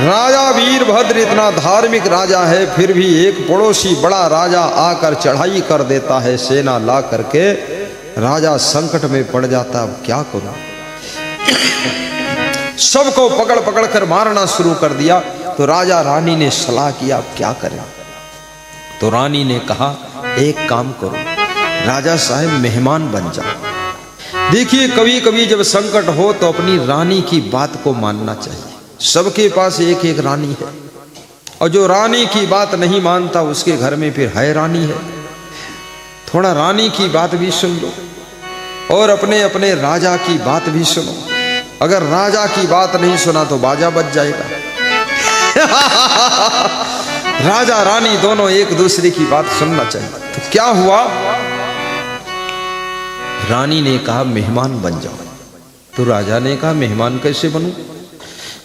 राजा वीरभद्र इतना धार्मिक राजा है, फिर भी एक पड़ोसी बड़ा राजा आकर चढ़ाई कर देता है, सेना ला करके राजा संकट में पड़ जाता। अब क्या करूं? सबको पकड़ पकड़ कर मारना शुरू कर दिया। तो राजा रानी ने सलाह किया, अब क्या करें? तो रानी ने कहा, एक काम करो राजा साहब, मेहमान बन जाओ। देखिए, कभी कभी जब संकट हो तो अपनी रानी की बात को मानना चाहिए। सबके पास एक एक रानी है, और जो रानी की बात नहीं मानता उसके घर में फिर है रानी है। थोड़ा रानी की बात भी सुन लो और अपने अपने राजा की बात भी सुनो। अगर राजा की बात नहीं सुना तो बाजा बज जाएगा। राजा रानी दोनों एक दूसरे की बात सुनना चाहिए। तो क्या हुआ? रानी ने कहा, मेहमान बन जाओ। तो राजा ने कहा, मेहमान कैसे बनूं?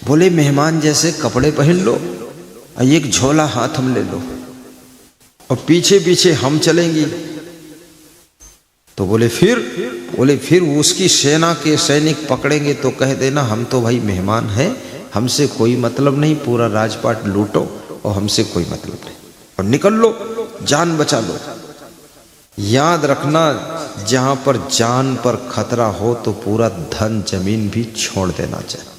बोले, मेहमान जैसे कपड़े पहन लो, एक झोला हाथ में ले लो और पीछे पीछे हम चलेंगे। तो बोले फिर उसकी सेना के सैनिक पकड़ेंगे तो कह देना हम तो भाई मेहमान हैं, हमसे कोई मतलब नहीं, पूरा राजपाट लूटो और हमसे कोई मतलब नहीं, और निकल लो, जान बचा लो। याद रखना, जहां पर जान पर खतरा हो तो पूरा धन जमीन भी छोड़ देना चाहिए।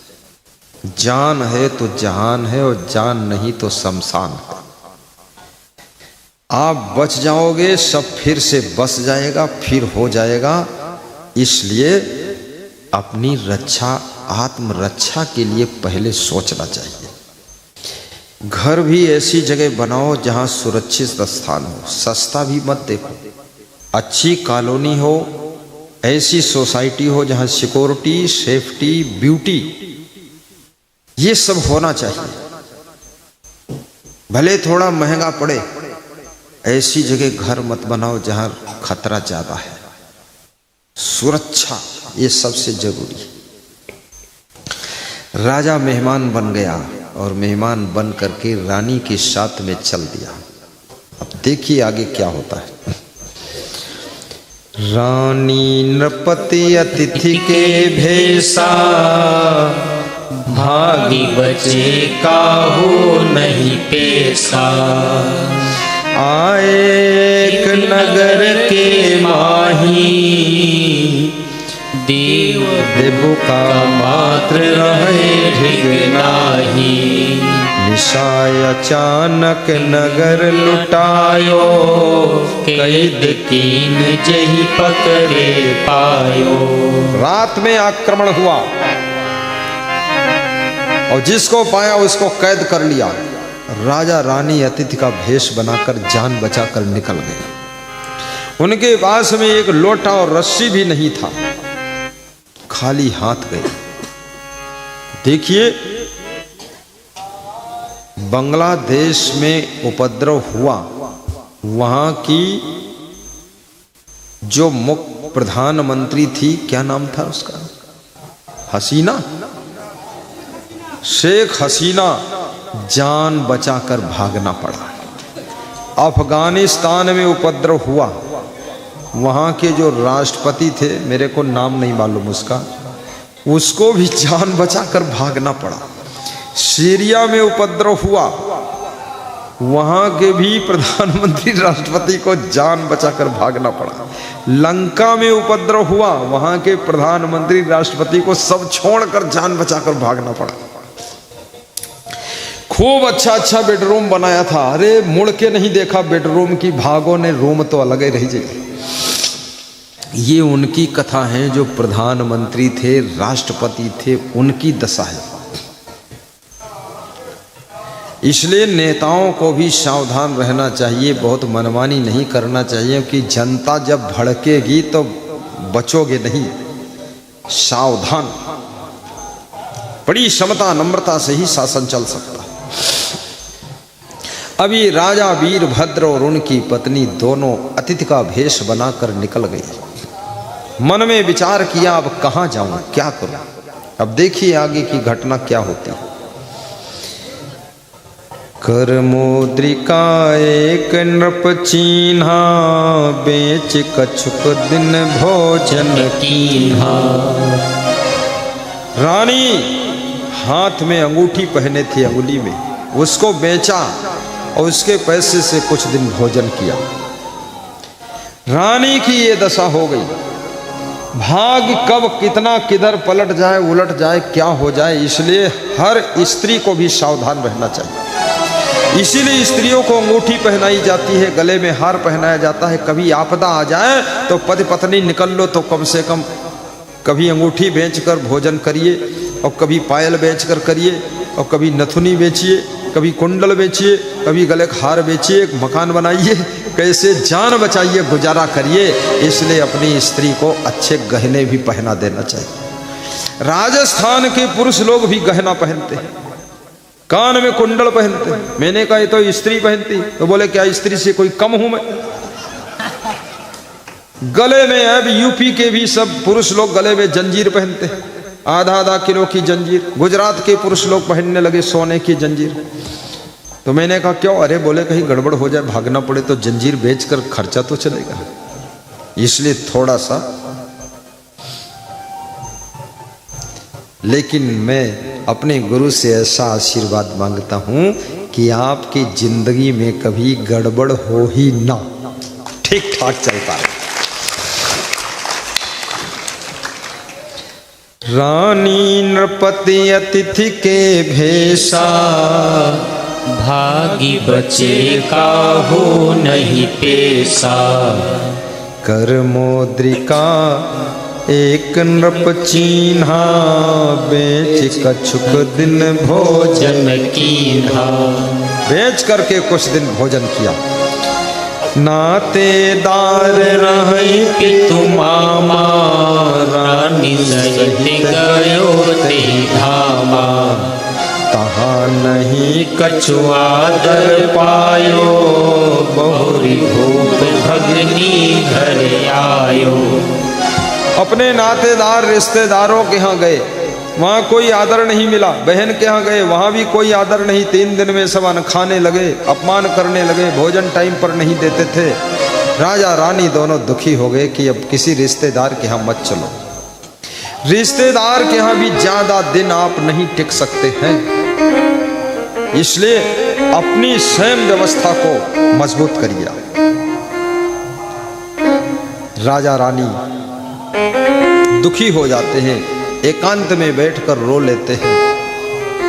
जान है तो जहान है, और जान नहीं तो शमशान है। आप बच जाओगे, सब फिर से बस जाएगा, फिर हो जाएगा। इसलिए अपनी रक्षा, आत्मरक्षा के लिए पहले सोचना चाहिए। घर भी ऐसी जगह बनाओ जहां सुरक्षित स्थान हो, सस्ता भी मत देखो, अच्छी कॉलोनी हो, ऐसी सोसाइटी हो जहां सिक्योरिटी, सेफ्टी, ब्यूटी, ये सब होना चाहिए। भले थोड़ा महंगा पड़े, ऐसी जगह घर मत बनाओ जहां खतरा ज्यादा है। सुरक्षा ये सबसे जरूरी है। राजा मेहमान बन गया और मेहमान बन करके रानी के साथ में चल दिया। अब देखिए आगे क्या होता है। रानी नृपति अतिथि के भेषा, भागी बचे काहू नहीं पेशा। आए एक नगर के माही, देव का मात्र रहे ढिग नाही। निशाय अचानक नगर लुटायो, कैद कीन जही पकड़े पायो। रात में आक्रमण हुआ और जिसको पाया उसको कैद कर लिया। राजा रानी अतिथि का भेष बनाकर जान बचाकर निकल गए। उनके पास में एक लोटा और रस्सी भी नहीं था, खाली हाथ गए। देखिए, बांग्लादेश में उपद्रव हुआ, वहां की जो मुख्य प्रधानमंत्री थी, क्या नाम था उसका? हसीना, शेख हसीना, जान बचाकर भागना पड़ा। अफगानिस्तान में उपद्रव हुआ, वहां के जो राष्ट्रपति थे, मेरे को नाम नहीं मालूम उसको भी जान बचाकर भागना पड़ा। सीरिया में उपद्रव हुआ, वहां के भी प्रधानमंत्री राष्ट्रपति को जान बचाकर भागना पड़ा। लंका में उपद्रव हुआ, वहां के प्रधानमंत्री राष्ट्रपति को सब छोड़कर जान बचाकर भागना पड़ा। खूब अच्छा अच्छा बेडरूम बनाया था, अरे मुड़ के नहीं देखा बेडरूम की, भागो ने रूम तो अलग ही रही जाए। ये उनकी कथा है, जो प्रधानमंत्री थे, राष्ट्रपति थे, उनकी दशा है। इसलिए नेताओं को भी सावधान रहना चाहिए, बहुत मनमानी नहीं करना चाहिए, कि जनता जब भड़केगी तो बचोगे नहीं। सावधान, बड़ी क्षमता नम्रता से ही शासन चल सकता है। अभी राजा वीरभद्र और उनकी पत्नी दोनों अतिथि का भेष बनाकर निकल गए। मन में विचार किया, अब कहाँ जाऊं, क्या करूं। अब देखिए आगे की घटना क्या होती है। कर मुद्रिका एक नृप चीन्हा, बेच कछुक दिन भोजन कीन्हा। रानी हाथ में अंगूठी पहने थे अंगुली में, उसको बेचा और उसके पैसे से कुछ दिन भोजन किया। रानी की ये दशा हो गई। भाग कब कितना किधर पलट जाए, उलट जाए, क्या हो जाए, इसलिए हर स्त्री को भी सावधान रहना चाहिए। इसीलिए स्त्रियों को अंगूठी पहनाई जाती है, गले में हार पहनाया जाता है। कभी आपदा आ जाए तो पति पत्नी निकल लो तो कम से कम कभी अंगूठी बेचकर भोजन करिए, और कभी पायल बेचकर करिए, और कभी नथुनी बेचिए, कभी कुंडल बेचिए, कभी गले का हार बेचिए, एक मकान बनाइए, कैसे जान बचाइए, गुजारा करिए। इसलिए अपनी स्त्री को अच्छे गहने भी पहना देना चाहिए। राजस्थान के पुरुष लोग भी गहना पहनते हैं, कान में कुंडल पहनते हैं। मैंने कहा ये तो स्त्री पहनती, तो बोले क्या स्त्री से कोई कम हूं मैं? गले में अब यूपी के भी सब पुरुष लोग गले में जंजीर पहनते हैं, आधा आधा किलो की जंजीर। गुजरात के पुरुष लोग पहनने लगे सोने की जंजीर। तो मैंने कहा क्यों? अरे बोले कहीं गड़बड़ हो जाए, भागना पड़े तो जंजीर बेचकर खर्चा तो चलेगा, इसलिए थोड़ा सा। लेकिन मैं अपने गुरु से ऐसा आशीर्वाद मांगता हूं कि आपकी जिंदगी में कभी गड़बड़ हो ही ना, ठीक ठाक चलता है। रानी नृपति अतिथि के भेषा, भागी बचे का हो नहीं पेशा। कर मोद्रिका एक नृप चीन्हा, बेच कछुक दिन भोजन कीन्हा। बेच करके कुछ दिन भोजन किया। नातेदार रही पितु मामा, रानी सहित गयो ते धामा। तहाँ नहीं कछुआ दर पायो, बहुरी भूप भगनी घर आयो। अपने नातेदार रिश्तेदारों के यहाँ गए, वहाँ कोई आदर नहीं मिला। बहन के यहाँ गए, वहाँ भी कोई आदर नहीं। 3 दिन में सब खाने लगे, अपमान करने लगे, भोजन टाइम पर नहीं देते थे। राजा रानी दोनों दुखी हो गए कि अब किसी रिश्तेदार के यहाँ मत चलो। रिश्तेदार के यहाँ भी ज्यादा दिन आप नहीं टिक सकते हैं, इसलिए अपनी स्वयं व्यवस्था को मजबूत करिए। राजा रानी दुखी हो जाते हैं, एकांत में बैठकर रो लेते हैं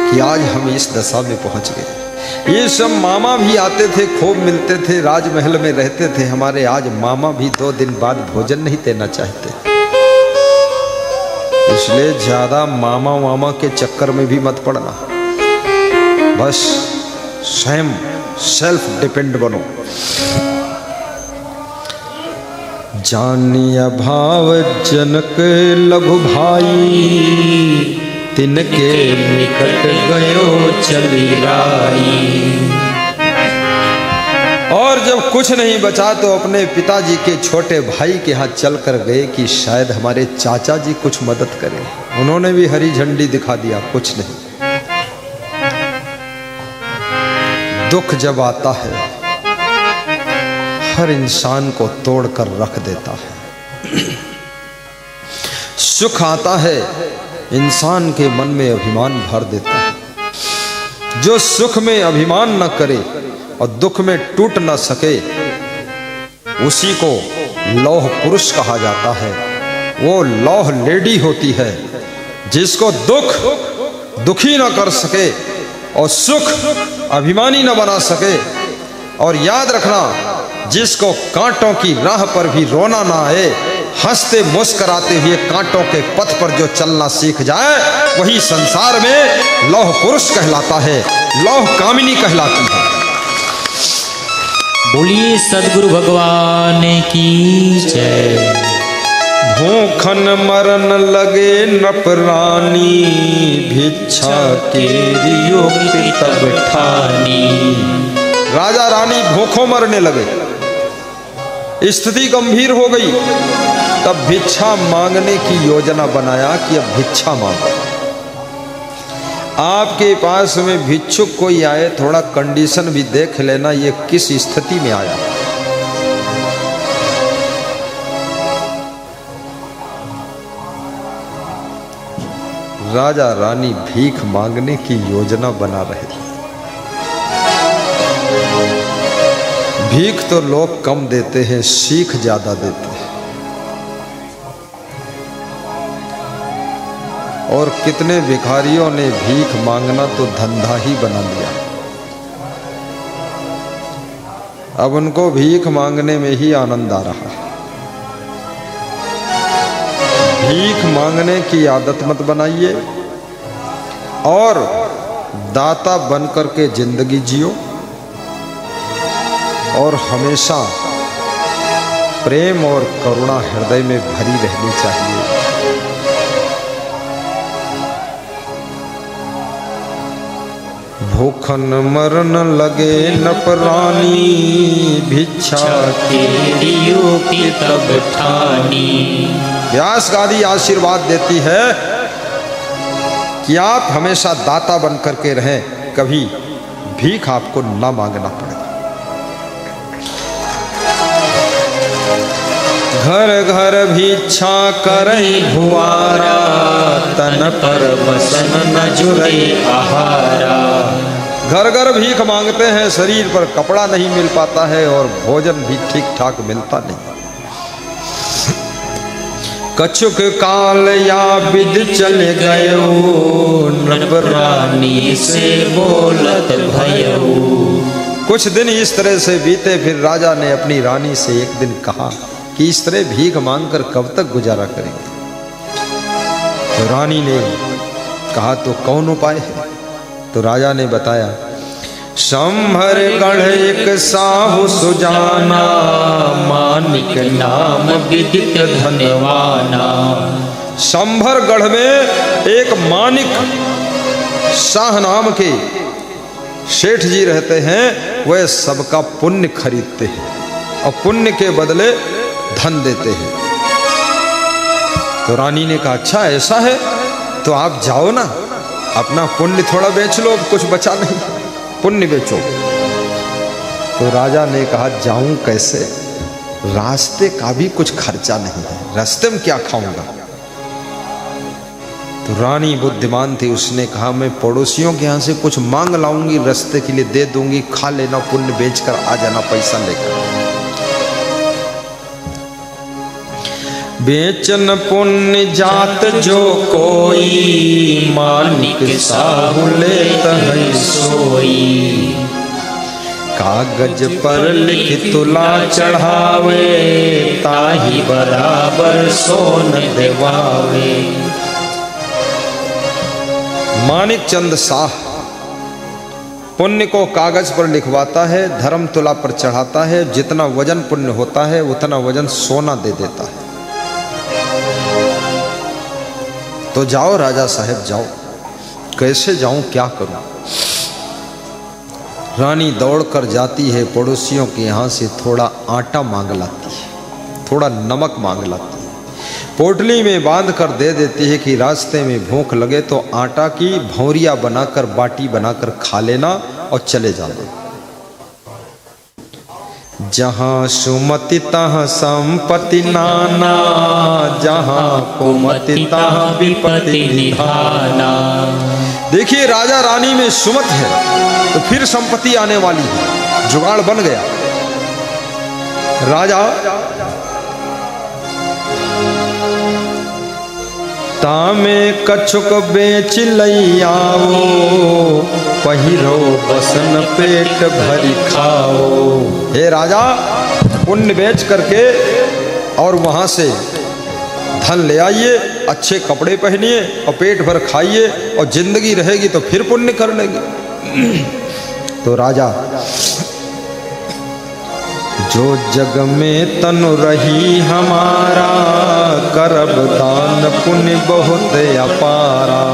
कि आज हम इस दशा में पहुंच गए। ये सब मामा भी आते थे, खूब मिलते थे, राजमहल में रहते थे हमारे। आज मामा भी 2 दिन बाद भोजन नहीं देना चाहते, इसलिए ज्यादा मामा वामा के चक्कर में भी मत पड़ना। बस स्वयं सेल्फ डिपेंड बनो। जानिया भाव जनक लघु भाई, तिनके निकट गयो चली राई। और जब कुछ नहीं बचा तो अपने पिताजी के छोटे भाई के यहाँ चल कर गए कि शायद हमारे चाचा जी कुछ मदद करें। उन्होंने भी हरी झंडी दिखा दिया, कुछ नहीं। दुख जब आता है हर इंसान को तोड़कर रख देता है। सुख आता है इंसान के मन में अभिमान भर देता है। जो सुख में अभिमान न करे और दुख में टूट न सके, उसी को लौह पुरुष कहा जाता है। वो लौह लेडी होती है जिसको दुख दुखी न कर सके और सुख अभिमानी न बना सके। और याद रखना, जिसको कांटों की राह पर भी रोना ना आए, हंसते मुस्कुराते हुए कांटों के पथ पर जो चलना सीख जाए, वही संसार में लौह पुरुष कहलाता है, लौह कामिनी कहलाती है। बोलिए सद्गुरु भगवान की जय। भूखन मरन लगे नृप रानी, भिक्षा के युक्ति तब ठानी। राजा रानी भूखों मरने लगे, स्थिति गंभीर हो गई। तब भिक्षा मांगने की योजना बनाया कि अब भिक्षा मांगो। आपके पास में भिक्षुक कोई आए, थोड़ा कंडीशन भी देख लेना ये किस स्थिति में आया। राजा रानी भीख मांगने की योजना बना रहे थे। भीख तो लोग कम देते हैं, सीख ज्यादा देते हैं। और कितने भिखारियों ने भीख मांगना तो धंधा ही बना लिया। अब उनको भीख मांगने में ही आनंद आ रहा है। भीख मांगने की आदत मत बनाइए और दाता बन करके जिंदगी जियो और हमेशा प्रेम और करुणा हृदय में भरी रहनी चाहिए। भूखन मरन लगे न प्राणी, भिक्षा तेरियो की तब ठानी। व्यास गादी आशीर्वाद देती है कि आप हमेशा दाता बन करके रहें, कभी भीख आपको ना मांगना पड़ेगा। घर घर भिक्षा करई भुआरा, तन पर बसन न जुरई आहारा। घर घर भीख मांगते हैं, शरीर पर कपड़ा नहीं मिल पाता है और भोजन भी ठीक ठाक मिलता नहीं। कछुक काल या विद चले गयो, नृपरानी से बोलत भयो। कुछ दिन इस तरह से बीते, फिर राजा ने अपनी रानी से एक दिन कहा कि इस तरह भीख मांगकर कब तक गुजारा करेंगे। तो रानी ने कहा तो कौन उपाय है? तो राजा ने बताया, संभर गढ़ एक साहु सुजाना, मानिक नाम विदित धनवाना। संभर गढ़ में एक मानिक शाह नाम के सेठ जी रहते हैं। वह सबका पुण्य खरीदते हैं और पुण्य के बदले धन देते हैं। तो रानी ने कहा, अच्छा ऐसा है तो आप जाओ ना, अपना पुण्य थोड़ा बेच लो, अब कुछ बचा नहीं, पुण्य बेचो। तो राजा ने कहा, जाऊं कैसे? रास्ते का भी कुछ खर्चा नहीं है, रास्ते में क्या खाऊंगा? तो रानी बुद्धिमान थी, उसने कहा, मैं पड़ोसियों के यहाँ से कुछ मांग लाऊंगी, रास्ते के लिए दे दूंगी, खा लेना, पुण्य बेचकर आ जाना पैसा लेकर। बेचन पुण्य जात जो कोई, मानिक साहु लेत है सोई। कागज पर लिख तुला चढ़ावे, ताही बराबर सोन देवावे। मानिक चंद शाह पुण्य को कागज पर लिखवाता है, धर्म तुला पर चढ़ाता है, जितना वजन पुण्य होता है उतना वजन सोना दे देता है। तो जाओ राजा साहब जाओ। कैसे जाऊं, क्या करूं? रानी दौड़कर जाती है, पड़ोसियों के यहाँ से थोड़ा आटा मांग लाती है, थोड़ा नमक मांग लाती है, पोटली में बांध कर दे देती है कि रास्ते में भूख लगे तो आटा की भौरिया बनाकर, बाटी बनाकर खा लेना और चले जाना। जहाँ सुमति तहाँ संपत्ति नाना, जहाँ कुमति तहाँ विपत्ति निधाना। देखिए राजा रानी में सुमत है तो फिर संपत्ति आने वाली है, जुगाड़ बन गया। राजा तामे कछुक बेच लई आओ, पहिरो बसन पेट भरी खाओ। हे राजा, पुण्य बेच करके और वहां से धन ले आइए, अच्छे कपड़े पहनिए और पेट भर खाइए और जिंदगी रहेगी तो फिर पुण्य कर लेंगे। तो राजा, जो जग में तनु रही हमारा, करब दान पुण्य बहुत अपारा।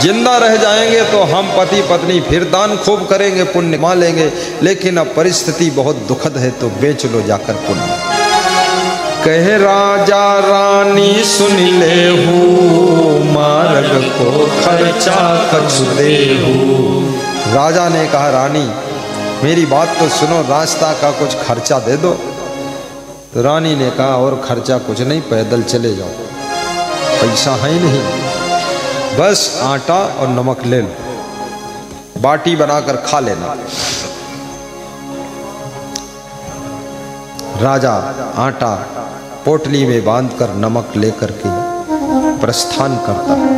जिंदा रह जाएंगे तो हम पति पत्नी फिर दान खूब करेंगे, पुण्य कमा लेंगे, लेकिन अब परिस्थिति बहुत दुखद है तो बेच लो जाकर पुण्य। कहे राजा रानी सुन ले हूँ, मार्ग को खर्चा कछु देहू। राजा ने कहा, रानी मेरी बात तो सुनो, रास्ता का कुछ खर्चा दे दो। तो रानी ने कहा, और खर्चा कुछ नहीं, पैदल चले जाओ, पैसा है नहीं। बस आटा और नमक ले लो, बाटी बनाकर खा लेना। राजा आटा पोटली में बांधकर नमक लेकर के प्रस्थान करता है।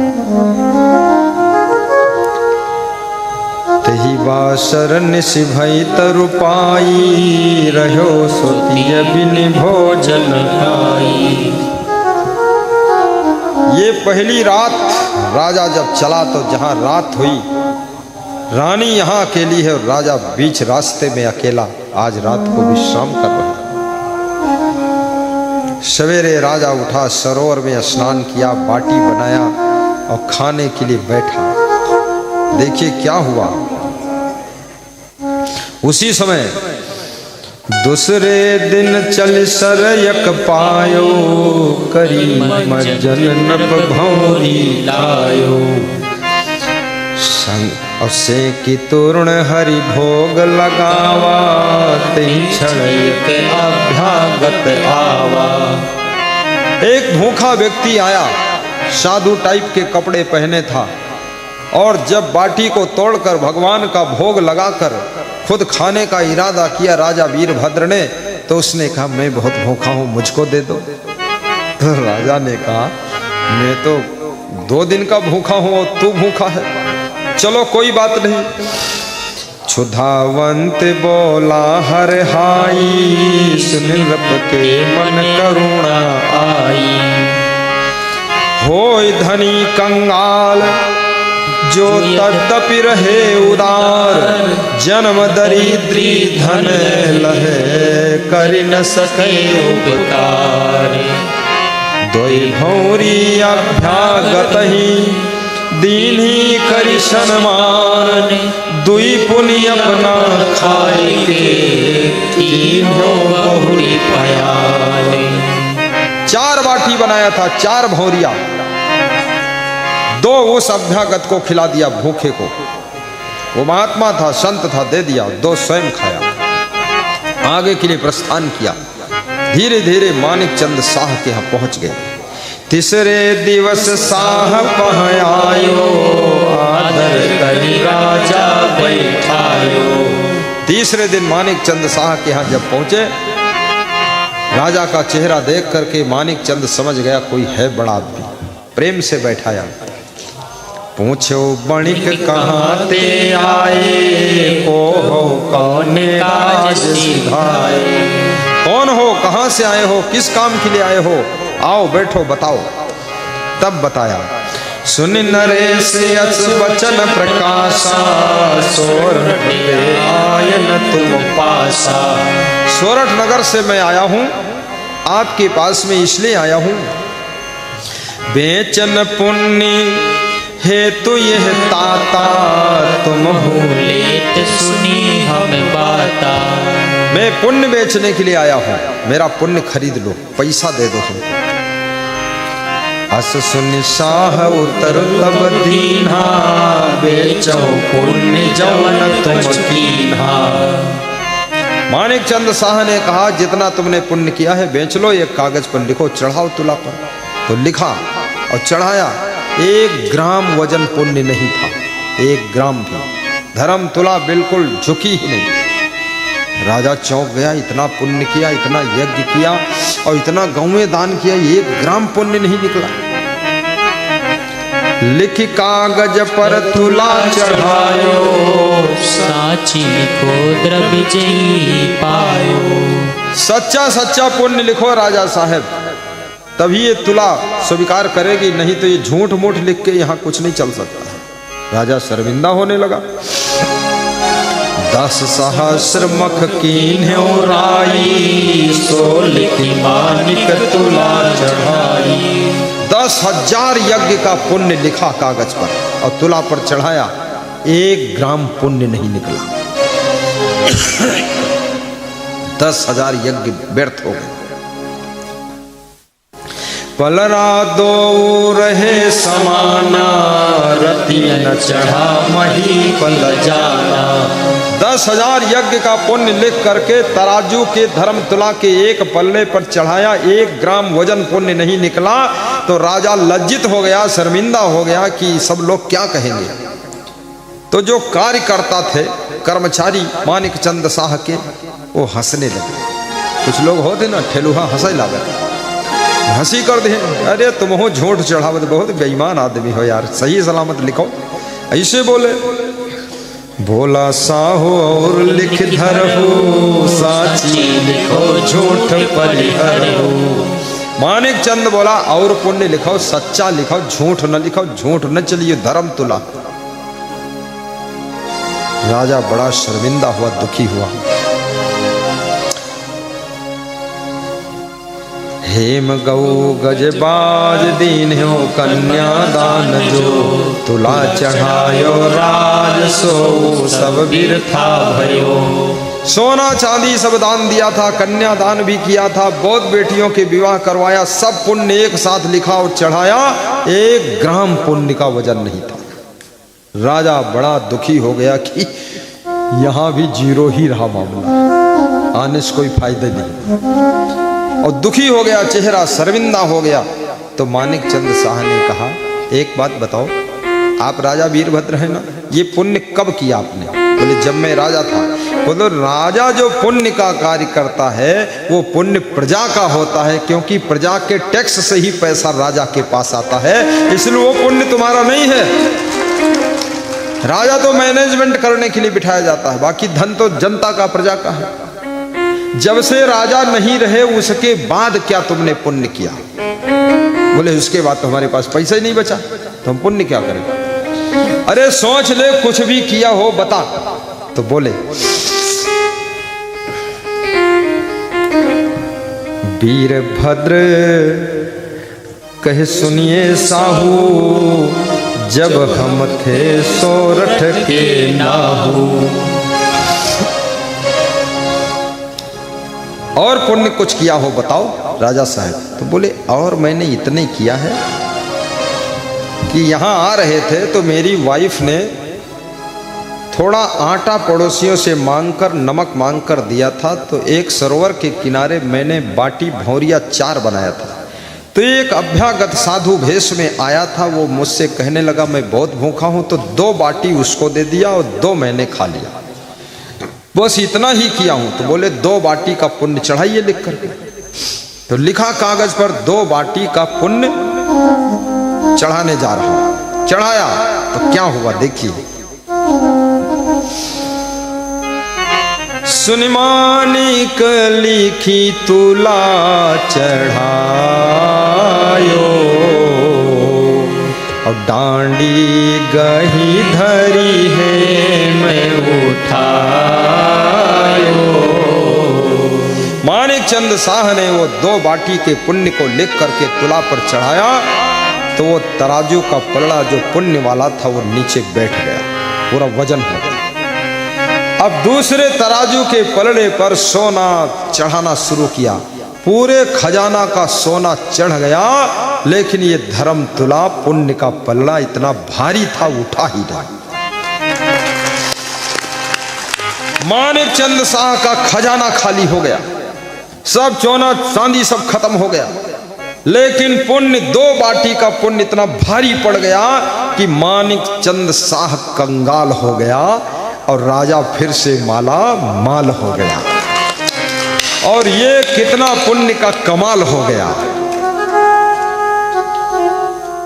तेही बासरन सिभई तरु पाई, रहो सोतिय बिन भोजन खाई। ये पहली रात राजा जब चला तो जहां रात हुई, रानी यहां अकेली है और राजा बीच रास्ते में अकेला आज रात को विश्राम कर रहा है। सवेरे राजा उठा, सरोवर में स्नान किया, बाटी बनाया और खाने के लिए बैठा। देखिए क्या हुआ। उसी समय दूसरे दिन चल सरयक पायो, करी मज्जन नभ भौरी लायो। संग असे की तोरण हरि भोग लगावा, तेहि क्षण एक अभ्यागत आवा। एक भूखा व्यक्ति आया, साधु टाइप के कपड़े पहने था, और जब बाटी को तोड़कर भगवान का भोग लगाकर खुद खाने का इरादा किया राजा वीरभद्र ने, तो उसने कहा मैं बहुत भूखा हूं, मुझको दे दो। तो राजा ने कहा मैं तो 2 दिन का भूखा हूं और तू भूखा है, चलो कोई बात नहीं। क्षुधावंत बोला हर हाई, सुन रब के मन करुणा आई। होय धनी कंगाल जो तद्यपि रहे उदार, जन्म दरिद्री धन लहे, कर न सके उपकार। दोई भौरी अभ्यागत ही, दीन्ही करि सन्मान, दुई पुनि अपना खाए के, तीनों बहुरी पयाले। 4 बाटी बनाया था, 4 भौरिया, 2 उस अभ्यागत को खिला दिया भूखे को। वो महात्मा था, संत था, दे दिया, 2 स्वयं खाया। आगे के लिए प्रस्थान किया। धीरे धीरे मानिक चंद शाह के यहाँ पहुंच गए। तीसरे दिवस साह पहायो, आदर करि राजा बैठायो। तीसरे दिन मानिक चंद शाह के यहाँ जब पहुंचे, राजा का चेहरा देख करके मानिक चंद समझ गया कोई है बड़ा आदमी। प्रेम से बैठाया। पूछो बणिक कहाँ ते आए, को हो कौन काज सिधाए। कौन हो, कहाँ से आए हो, किस काम के लिए आए हो, आओ बैठो बताओ। तब बताया सुन नरेश यस वचन प्रकाशा, सोरठ आयन तुम पासा। सोरठ नगर से मैं आया हूँ, आपके पास में इसलिए आया हूँ, बेचन पुण्य हेतु यह ताता, तुम लेत सुनी हम बाता। मैं पुण्य बेचने के लिए आया हूँ, मेरा पुण्य खरीद लो, पैसा दे दो हमको। अस सुन शाह उतर तब दीन्हा, बेचो पुण्य जवन तुम कीन्हा। मानिक चंद शाह ने कहा जितना तुमने पुण्य किया है बेच लो, एक कागज पर लिखो, चढ़ाओ तुला पर। तो लिखा और चढ़ाया। 1 ग्राम वजन पुण्य नहीं था, 1 ग्राम भी। धर्म तुला बिल्कुल झुकी ही नहीं। राजा चौंक गया, इतना पुण्य किया, इतना यज्ञ किया और इतना गौएं दान किया, 1 ग्राम पुण्य नहीं निकला। लिख कागज पर तुला चढ़ायो, साची को द्रव्य पायो। सच्चा सच्चा पुण्य लिखो राजा साहब, तभी ये तुला स्वीकार करेगी, नहीं तो ये झूठ मूठ लिख के यहाँ कुछ नहीं चल सकता है। राजा शर्मिंदा होने लगा। 10 सहस्र मख कीन्ह्यो राई, सो लिखि मानिक तुला चढ़ाई। 10,000 यज्ञ का पुण्य लिखा कागज पर और तुला पर चढ़ाया, 1 ग्राम पुण्य नहीं निकला। 10,000 यज्ञ व्यर्थ हो गए। पलरा दो रहे समाना, रति न चढ़ा मही पल जाना। 10,000 यज्ञ का पुण्य लिख करके तराजू के धर्म तुला के एक पल्ले पर चढ़ाया, 1 ग्राम वजन पुण्य नहीं निकला तो राजा लज्जित हो गया, शर्मिंदा हो गया कि सब लोग क्या कहेंगे। तो जो कार्यकर्ता थे, कर्मचारी मानिक चंद शाह के, वो हंसने लगे। कुछ लोग होते ना ठेलुहा हंसे लागत, हंसी कर दे, अरे तुम हो झूठ चढ़ावत, बहुत बेईमान आदमी हो यार, सही सलामत लिखो, ऐसे बोले। भोला साहो और लिख धरहु, साची लिखो झूठ परिहरहु। मानिक चंद बोला और पुण्य लिखो, सच्चा लिखो, झूठ न लिखो, झूठ न चलिए धर्म तुला। राजा बड़ा शर्मिंदा हुआ, दुखी हुआ। हेम गौ गजबाज दीन हो कन्यादान जो, तुला चढ़ायो राज सो सब बिरथा भयो। सोना चांदी सब दान दिया था, कन्यादान भी किया था, बहुत बेटियों के विवाह करवाया, सब पुण्य एक साथ लिखा और चढ़ाया, 1 ग्राम पुण्य का वजन नहीं था। राजा बड़ा दुखी हो गया कि यहां भी 0 ही रहा मामला, आने से कोई फायदा नहीं, और दुखी हो गया, चेहरा शर्मिंदा हो गया। तो मानिक चंद शाह ने कहा, एक बात बताओ, आप राजा वीरभद्र हैं ना, ये पुण्य कब किया आपने? बोले जब मैं राजा था। बोलो राजा जो पुण्य का कार्य करता है वो पुण्य प्रजा का होता है, क्योंकि प्रजा के टैक्स से ही पैसा राजा के पास आता है, इसलिए वो पुण्य तुम्हारा नहीं है। राजा तो मैनेजमेंट करने के लिए बिठाया जाता है, बाकी धन तो जनता का, प्रजा का है। जब से राजा नहीं रहे उसके बाद क्या तुमने पुण्य किया? बोले उसके बाद तो हमारे पास पैसा ही नहीं बचा, तो हम पुण्य क्या करें? अरे सोच ले, कुछ भी किया हो बता। तो बोले वीरभद्र कहे सुनिए साहू, जब हम थे सोरठ के नाहू। और पुण्य कुछ किया हो बताओ राजा साहब। तो बोले और मैंने इतने किया है कि यहाँ आ रहे थे तो मेरी वाइफ ने थोड़ा आटा पड़ोसियों से मांगकर, नमक मांगकर दिया था, तो एक सरोवर के किनारे मैंने बाटी भौरिया 4 बनाया था। तो एक अभ्यागत साधु भेष में आया था, वो मुझसे कहने लगा मैं बहुत भूखा हूँ, तो 2 बाटी उसको दे दिया और 2 मैंने खा लिया, बस इतना ही किया हूं। तो बोले 2 बाटी का पुण्य चढ़ाइए लिख कर। तो लिखा कागज पर 2 बाटी का पुण्य चढ़ाने जा रहा हूं। चढ़ाया तो क्या हुआ देखिए। सुनिमानिक लिखी तुला चढ़ायो, और डांडी गही धरी है मैं उठायो। मानिक चंद शाह ने वो 2 बाटी के पुण्य को लिख करके तुला पर चढ़ाया, तो वो तराजू का पलड़ा जो पुण्य वाला था वो नीचे बैठ गया, पूरा वजन हो गया। अब दूसरे तराजू के पलड़े पर सोना चढ़ाना शुरू किया, पूरे खजाना का सोना चढ़ गया, लेकिन ये धर्म तुला पुण्य का पलड़ा इतना भारी था, उठा ही नहीं। मानिक चंद शाह का खजाना खाली हो गया, सब सोना चांदी सब खत्म हो गया, लेकिन पुण्य 2 बाटी का पुण्य इतना भारी पड़ गया कि मानिक चंद शाह कंगाल हो गया और राजा फिर से माला माल हो गया। और ये कितना पुण्य का कमाल हो गया।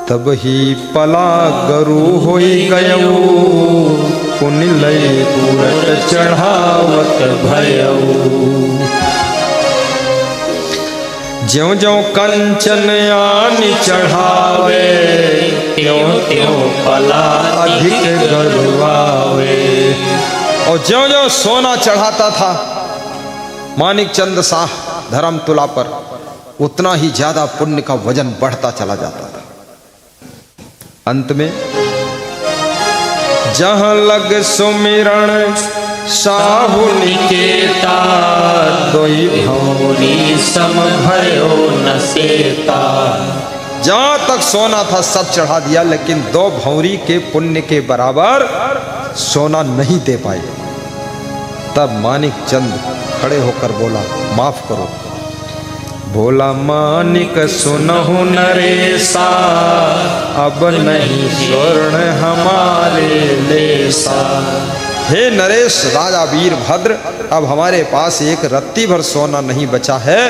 तब ही पला गरु होई गयऊ, पुण्य लय पूरट चढ़ावत भयऊ। ज्यों ज्यों कंचन आनि चढ़ावे, त्यों त्यों पला अधिक गरुआवे। और ज्यों ज्यों सोना चढ़ाता था मानिक चंद शाह धर्म तुला पर, उतना ही ज्यादा पुण्य का वजन बढ़ता चला जाता था। अंत में जहां लग सुमिरण साहु निकेता, दोई भौरी सम भयो न सेता। जहां तक सोना था सब चढ़ा दिया, लेकिन 2 भौरी के पुण्य के बराबर सोना नहीं दे पाए। तब मानिक चंद खड़े होकर बोला, माफ करो। बोला, मानिक सुनहु नरेसा, अब नहीं स्वर्ण हमारे लेसा। हे नरेश राजा वीरभद्र, अब हमारे पास एक रत्ती भर सोना नहीं बचा है।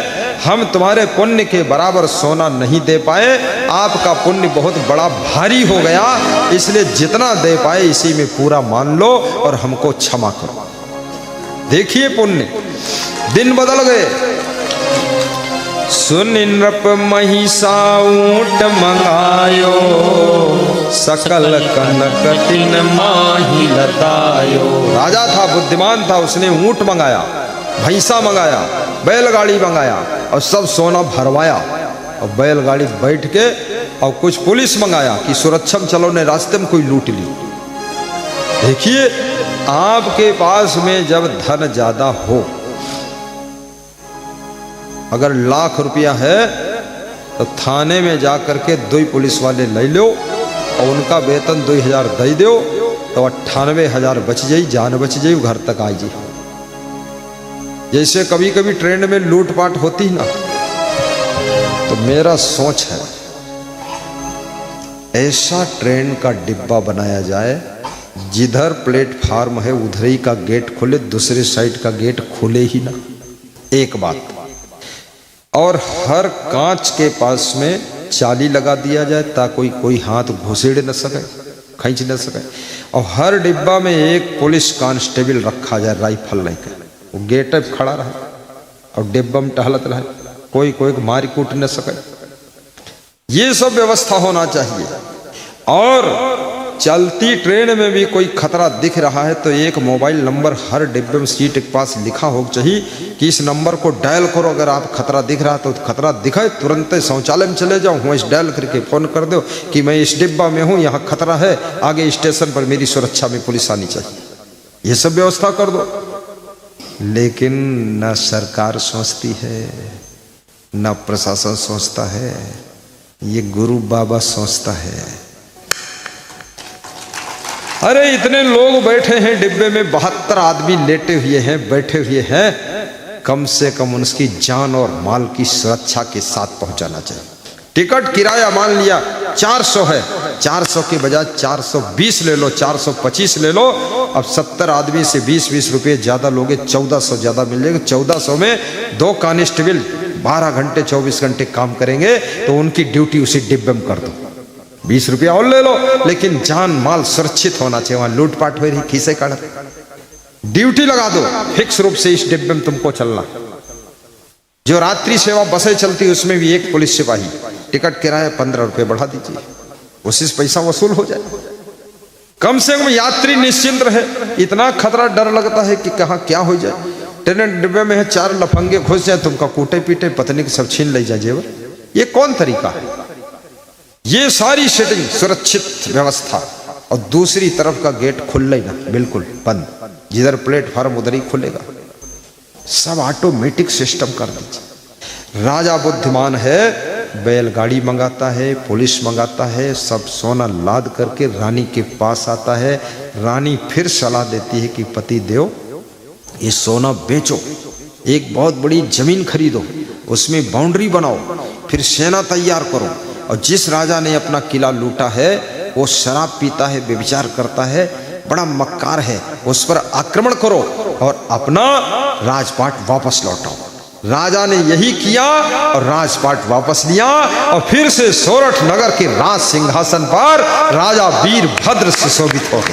हम तुम्हारे पुण्य के बराबर सोना नहीं दे पाए। आपका पुण्य बहुत बड़ा भारी हो गया, इसलिए जितना दे पाए इसी में पूरा मान लो और हमको क्षमा करो। देखिए पुण्य, दिन बदल गए। सुन नृप महिषा ऊंट मंगायो, सकल कनक तिन माही लतायो। राजा था, बुद्धिमान था, उसने ऊंट मंगाया, भैंसा मंगाया, बैलगाड़ी मंगाया और सब सोना भरवाया। और बैलगाड़ी बैठ के और कुछ पुलिस मंगाया कि सुरक्षा में चलो, ने रास्ते में कोई लूट ली। देखिए, आपके पास में जब धन ज्यादा हो, अगर लाख रुपया है तो थाने में जाकर के 2 पुलिस वाले ले लो और उनका वेतन 2000 दे दो तो 98,000 बच जाई, जान बच जाई, घर तक आई जी। जैसे कभी कभी ट्रेन में लूटपाट होती ना, तो मेरा सोच है ऐसा ट्रेन का डिब्बा बनाया जाए जिधर प्लेटफार्म है उधर ही का गेट खुले, दूसरे साइड का गेट खुले ही ना। एक बात, और हर कांच के पास में चाली लगा दिया जाए ताकि कोई हाथ घुसेड़ न सके, खींच न सके। और हर डिब्बा में एक पुलिस कांस्टेबल रखा जाए राइफल लेकर, वो गेट पे खड़ा रहे और डिब्बा में टहलत रहे, कोई मार कूट न सके। ये सब व्यवस्था होना चाहिए। और चलती ट्रेन में भी कोई खतरा दिख रहा है तो एक मोबाइल नंबर हर डिब्बे में सीट के पास लिखा हो चाहिए कि इस नंबर को डायल करो, अगर आप खतरा दिख रहा तो खतरा दिखाए तुरंत शौचालय में चले जाओ, वहाँ इस डायल करके फ़ोन कर दो कि मैं इस डिब्बा में हूँ, यहाँ खतरा है, आगे स्टेशन पर मेरी सुरक्षा में पुलिस आनी चाहिए। ये सब व्यवस्था कर दो। लेकिन न सरकार सोचती है, न प्रशासन सोचता है, ये गुरु बाबा सोचता है। अरे इतने लोग बैठे हैं डिब्बे में, 72 आदमी लेटे हुए हैं, बैठे हुए हैं, कम से कम उनकी जान और माल की सुरक्षा के साथ पहुंचाना चाहिए। टिकट किराया मान लिया 400 है, 400 के बजाय 420 ले लो, 425 ले लो। अब 70 आदमी से 20-20 रुपये ज्यादा लोगे, 1400 ज्यादा मिल जाएगा। 1400 में 2 कांस्टेबल 12 घंटे 24 घंटे काम करेंगे तो उनकी ड्यूटी उसी डिब्बे में कर दो, 20 रुपया और ले लो, लेकिन जान माल सुरक्षित होना चाहिए। वहां लूटपाट हो रही, खीसे काट, ड्यूटी लगा दो, फिक्स रूप से इस डिब्बे में तुमको चलना। जो रात्रि सेवा बसें चलती उसमें भी एक पुलिस सिपाही, टिकट किराया 15 रुपये बढ़ा दीजिए, उसी से पैसा वसूल हो जाए। कम से कम यात्री निश्चिंत रहे। इतना खतरा डर लगता है कि कहाँ क्या हो जाए। ट्रेन डिब्बे में है, 4 लफंगे घुस जाए, तुमका कूटे पीटे, पत्नी के सब छीन ले जाए जेवर। ये कौन तरीका है? ये सारी सेटिंग, सुरक्षित व्यवस्था। और दूसरी तरफ का गेट खुले ना, बिल्कुल बंद, जिधर प्लेटफार्म उधर ही खुलेगा। सब ऑटोमेटिक सिस्टम कर दीजिए। राजा बुद्धिमान है, बैलगाड़ी मंगाता है, पुलिस मंगाता है, सब सोना लाद करके रानी के पास आता है। रानी फिर सलाह देती है कि पति देव ये सोना बेचो, एक बहुत बड़ी जमीन खरीदो, उसमें बाउंड्री बनाओ, फिर सेना तैयार करो। और जिस राजा ने अपना किला लूटा है वो शराब पीता है, व्यभिचार करता है, बड़ा मक्कार है, उस पर आक्रमण करो और अपना राजपाट वापस लौटाओ। राजा ने यही किया और राजपाट वापस लिया और फिर से सोरठ नगर के राज सिंहासन पर राजा वीरभद्र सुशोभित हो गए।